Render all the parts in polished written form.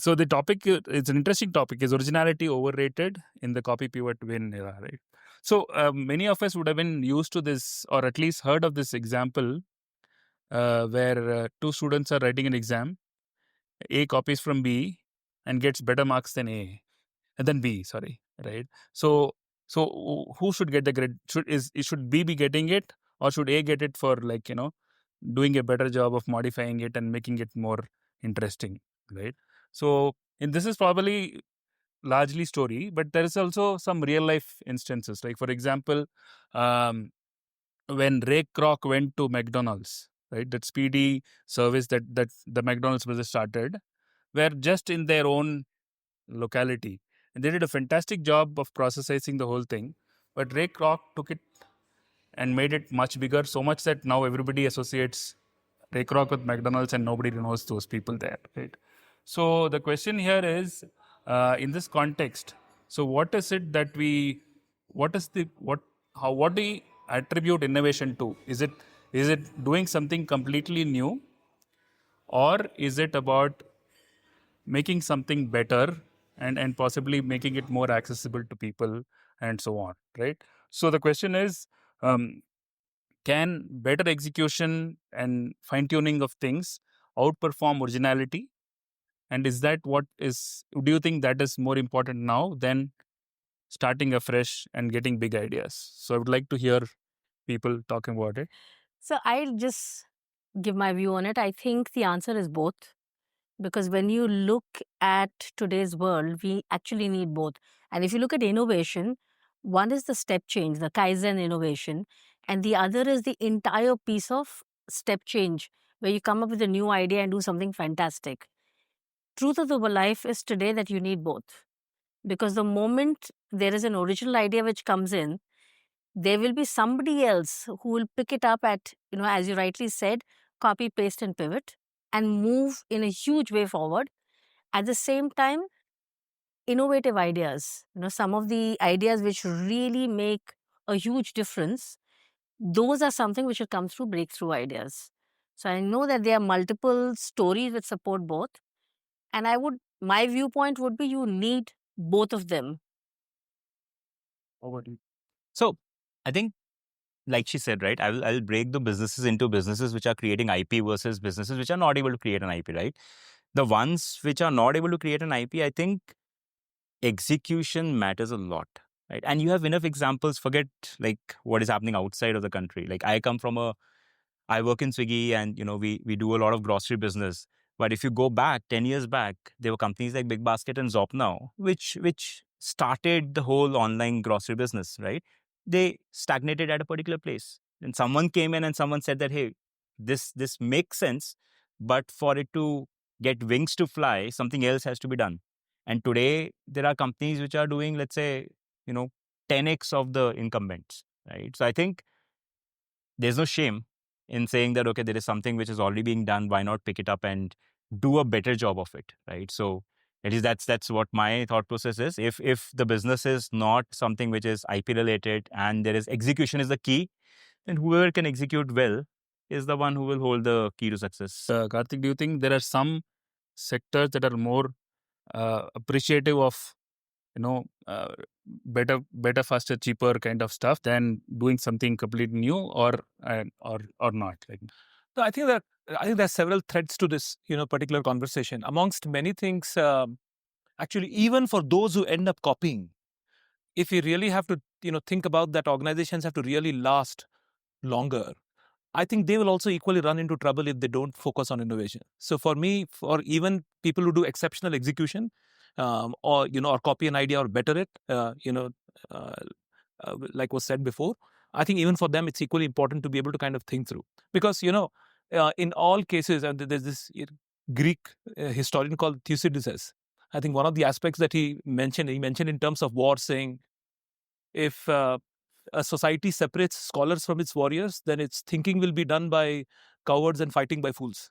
So the topic, it's an interesting topic, is originality overrated in the copy pivot win era, right? So many of us would have been used to this, or at least heard of this example, where two students are writing an exam. A copies from B and gets better marks than A, and then B. Sorry, right? So who should get the grade? Should B be getting it, or should A get it for, like, doing a better job of modifying it and making it more interesting, right? So, and this is probably largely story, but there is also some real life instances. Like, for example, um, when Ray Kroc went to McDonald's, right, that speedy service that the McDonald's brothers started, were just in their own locality, and they did a fantastic job of processing the whole thing. But Ray Kroc took it and made it much bigger, so much that now everybody associates Ray Kroc with McDonald's, and nobody knows those people there, right? So the question here is, in this context, so what is it that what is the what do we attribute innovation to? Is it doing something completely new, or is it about making something better, and possibly making it more accessible to people, and so on, right? So the question is, um, can better execution and fine tuning of things outperform originality? And is that what is, do you think that is more important now than starting afresh and getting big ideas? So I would like to hear people talking about it. So I'll just give my view on it. I think the answer is both. Because when you look at today's world, we actually need both. And if you look at innovation, one is the step change, the Kaizen innovation, and the other is the entire piece of step change, where you come up with a new idea and do something fantastic. Truth of the life is today that you need both. Because the moment there is an original idea which comes in, there will be somebody else who will pick it up at, as you rightly said, copy, paste, and pivot, and move in a huge way forward. At the same time, innovative ideas, some of the ideas which really make a huge difference, those are something which will come through breakthrough ideas. So I know that there are multiple stories which support both. And my viewpoint would be you need both of them. Over to you. So I think, like she said, right, I'll break the businesses into businesses which are creating IP versus businesses which are not able to create an IP, right? The ones which are not able to create an IP, I think execution matters a lot, right? And you have enough examples. Forget like what is happening outside of the country. Like I work in Swiggy, and we do a lot of grocery business. But if you go back 10 years back, there were companies like Big Basket and Zop now, which started the whole online grocery business, right? They stagnated at a particular place. And someone came in and someone said that, hey, this makes sense, but for it to get wings to fly, something else has to be done. And today there are companies which are doing, let's say, 10x of the incumbents, right? So I think there's no shame in saying that, okay, there is something which is already being done. Why not pick it up and do a better job of it, right? So at least that's what my thought process is. If the business is not something which is IP related and there is execution is the key, then whoever can execute well is the one who will hold the key to success. Kartik, do you think there are some sectors that are more appreciative of better, faster, cheaper kind of stuff than doing something completely new, or not? Like, No, I think there are several threads to this, particular conversation. Amongst many things, actually, even for those who end up copying, if you really have to, think about that, organizations have to really last longer. I think they will also equally run into trouble if they don't focus on innovation. So for me, for even people who do exceptional execution, or copy an idea or better it, like was said before, I think even for them it's equally important to be able to kind of think through, because in all cases, and there's this Greek historian called Thucydides. I think one of the aspects that he mentioned in terms of war, saying if a society separates scholars from its warriors, then its thinking will be done by cowards and fighting by fools.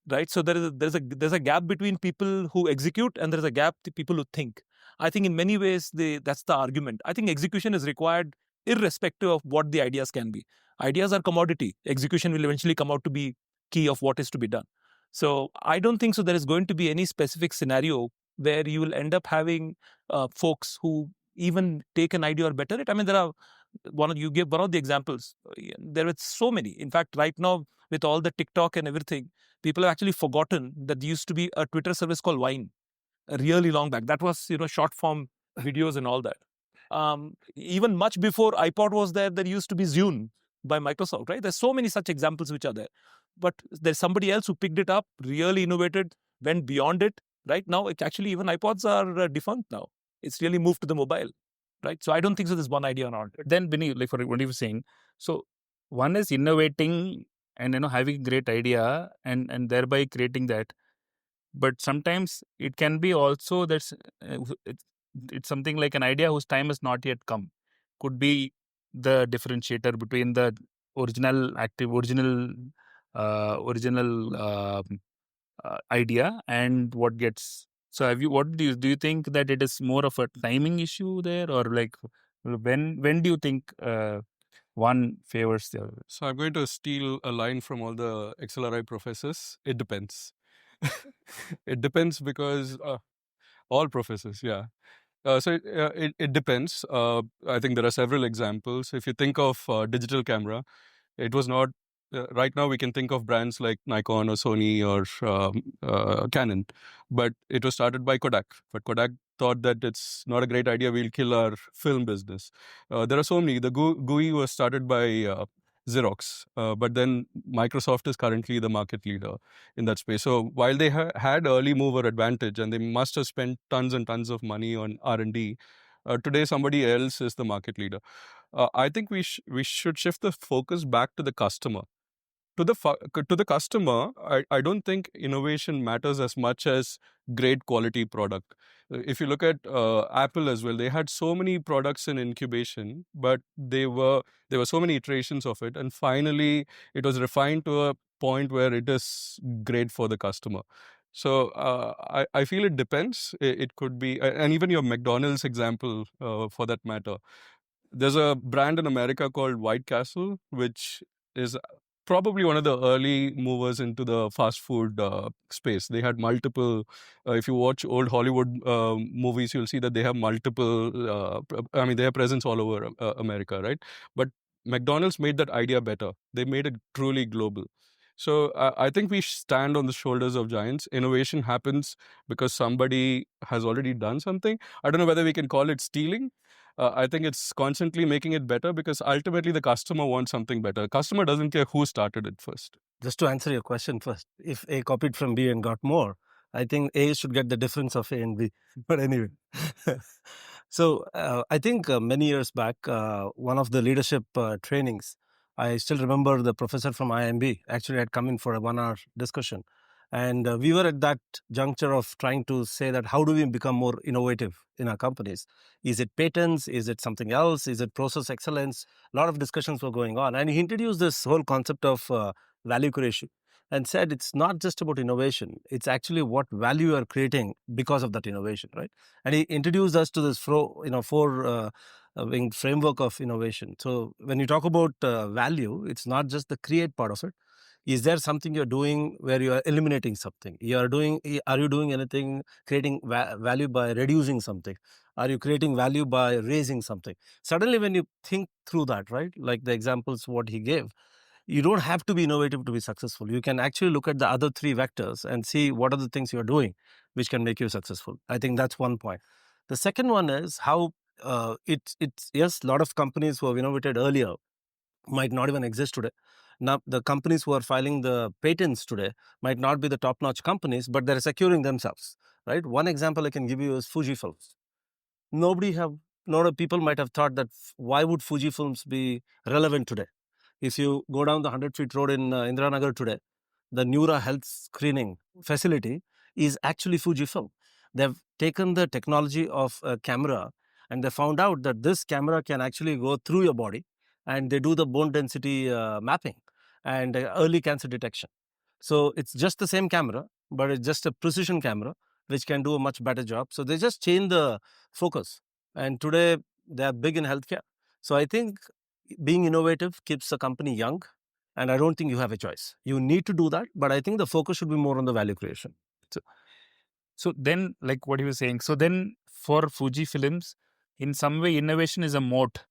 Right, so there's a gap between people who execute and there's a gap to people who think. I think in many ways that's the argument. I think execution is required irrespective of what the ideas can be. Ideas are commodity. Execution will eventually come out to be key of what is to be done. So I don't think so there is going to be any specific scenario where you will end up having folks who even take an idea or better it. I mean, there are you gave one of the examples. There are so many. In fact, right now with all the TikTok and everything, people have actually forgotten that there used to be a Twitter service called Vine really long back. That was, short form videos and all that. Even much before iPod was there used to be Zune by Microsoft, right? There's so many such examples which are there. But there's somebody else who picked it up, really innovated, went beyond it. Right now, it's actually even iPods are defunct now. It's really moved to the mobile, right? So I don't think so there's one idea or not. Then, Binny, like for what you were saying, so one is innovating and having a great idea and thereby creating that. But sometimes it can be also that's it's something like an idea whose time has not yet come. Could be the differentiator between the original idea and what gets. So what do you think that it is more of a timing issue there, or like when do you think one favors the other? So I'm going to steal a line from all the XLRI professors. It depends. It depends because all professors, yeah. It depends. I think there are several examples. If you think of digital camera, it was not. Right now, we can think of brands like Nikon or Sony or Canon, but it was started by Kodak. But Kodak thought that it's not a great idea. We'll kill our film business. There are so many. The GUI was started by Xerox, but then Microsoft is currently the market leader in that space. So while they had early mover advantage and they must have spent tons and tons of money on R&D, today somebody else is the market leader. I think we should shift the focus back to the customer. To the customer, I don't think innovation matters as much as great quality product. If you look at Apple as well, they had so many products in incubation, but there were so many iterations of it, and finally it was refined to a point where it is great for the customer. So I feel it depends. It could be, and even your McDonald's example for that matter. There's a brand in America called White Castle, which is probably one of the early movers into the fast food space. They had multiple, if you watch old Hollywood movies, you'll see that they have multiple, they have presence all over America, right? But McDonald's made that idea better. They made it truly global. So I think we stand on the shoulders of giants. Innovation happens because somebody has already done something. I don't know whether we can call it stealing. I think it's constantly making it better because ultimately the customer wants something better. Customer doesn't care who started it first. Just to answer your question first, if A copied from B and got more, I think A should get the difference of A and B. But anyway, so I think many years back, one of the leadership trainings, I still remember the professor from IMB actually had come in for a 1-hour discussion. And we were at that juncture of trying to say that how do we become more innovative in our companies? Is it patents? Is it something else? Is it process excellence? A lot of discussions were going on. And he introduced this whole concept of value creation and said it's not just about innovation. It's actually what value you are creating because of that innovation, right? And he introduced us to this four-winged framework of innovation. So when you talk about value, it's not just the create part of it. Is there something you're doing where you are eliminating something? Are you doing anything, creating value by reducing something? Are you creating value by raising something? Suddenly, when you think through that, right, like the examples what he gave, you don't have to be innovative to be successful. You can actually look at the other three vectors and see what are the things you're doing which can make you successful. I think that's one point. The second one is how it's yes, a lot of companies who have innovated earlier might not even exist today. Now, the companies who are filing the patents today might not be the top-notch companies, but they're securing themselves, right? One example I can give you is Fujifilm. People might have thought that why would Fujifilms be relevant today? If you go down the 100-feet road in Indiranagar today, the Neura health screening facility is actually Fujifilm. They've taken the technology of a camera and they found out that this camera can actually go through your body, and they do the bone density mapping and early cancer detection. So it's just the same camera, but it's just a precision camera which can do a much better job. So they just change the focus, and today they are big in healthcare. So I think being innovative keeps a company young. And I don't think you have a choice. You need to do that, but I think the focus should be more on the value creation. So then, like what you were saying, so then for Fuji Films, in some way, innovation is a moat,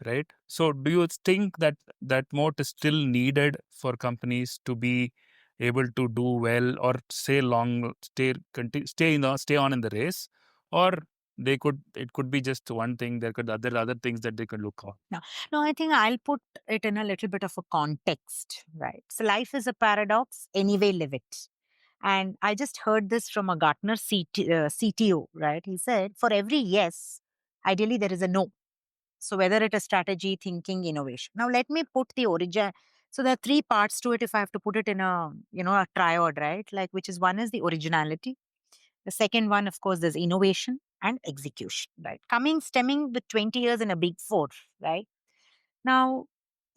right? So do you think that that moat is still needed for companies to be able to do well or stay on in the race, or it could be just one thing? There could other things that they could look on. No, I think I'll put it in a little bit of a context, right? So life is a paradox. Anyway, live it. And I just heard this from a Gartner CTO, right? He said, for every yes, ideally there is a no. So whether it is strategy, thinking, innovation. Now let me put the origin. So there are three parts to it. If I have to put it in a a triad, right? Like which is one is the originality. The second one, of course, there's innovation and execution, right? Stemming with 20 years in a big four, right? Now,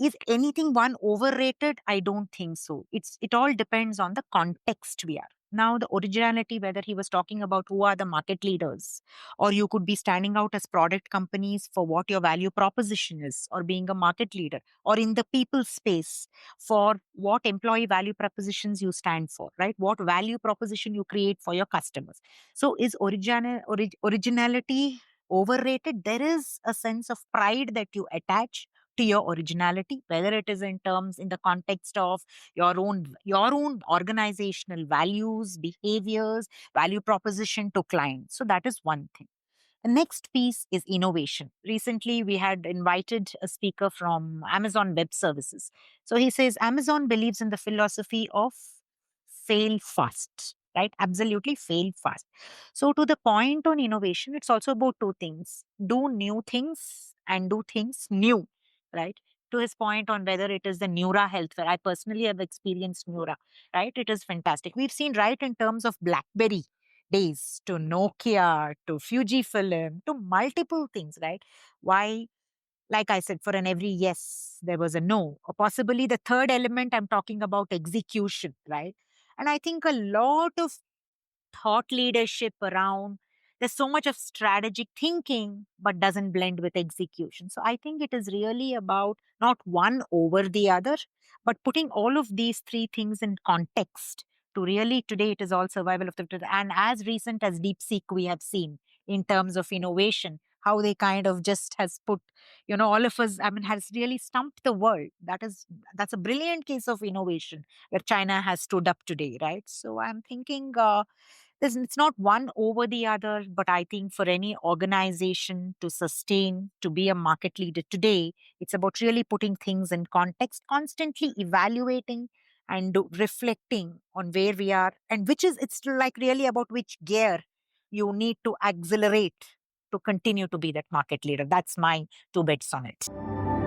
is anything one overrated? I don't think so. It all depends on the context we are. Now, the originality, whether he was talking about who are the market leaders, or you could be standing out as product companies for what your value proposition is, or being a market leader, or in the people space for what employee value propositions you stand for, right? What value proposition you create for your customers. So, is originality overrated? There is a sense of pride that you attach to your originality, whether it is in the context of your own organizational values, behaviors, value proposition to clients. So that is one thing. The next piece is innovation. Recently, we had invited a speaker from Amazon Web Services. So he says Amazon believes in the philosophy of fail fast, right? Absolutely fail fast. So, to the point on innovation, it's also about two things: do new things and do things new, right? To his point on whether it is the Neura healthcare, I personally have experienced Neura, right? It is fantastic. We've seen right in terms of BlackBerry days to Nokia to Fujifilm to multiple things, right? Why? Like I said, for an every yes, there was a no. Or possibly the third element, I'm talking about execution, right? And I think a lot of thought leadership around. There's so much of strategic thinking, but doesn't blend with execution. So I think it is really about not one over the other, but putting all of these three things in context to really today it is all survival of the fittest. And as recent as DeepSeek, we have seen in terms of innovation, how they kind of just has put, all of us, has really stumped the world. That's a brilliant case of innovation where China has stood up today, right? So I'm thinking it's not one over the other, but I think for any organization to sustain, to be a market leader today, it's about really putting things in context, constantly evaluating and reflecting on where we are and it's like really about which gear you need to accelerate to continue to be that market leader. That's my two bets on it.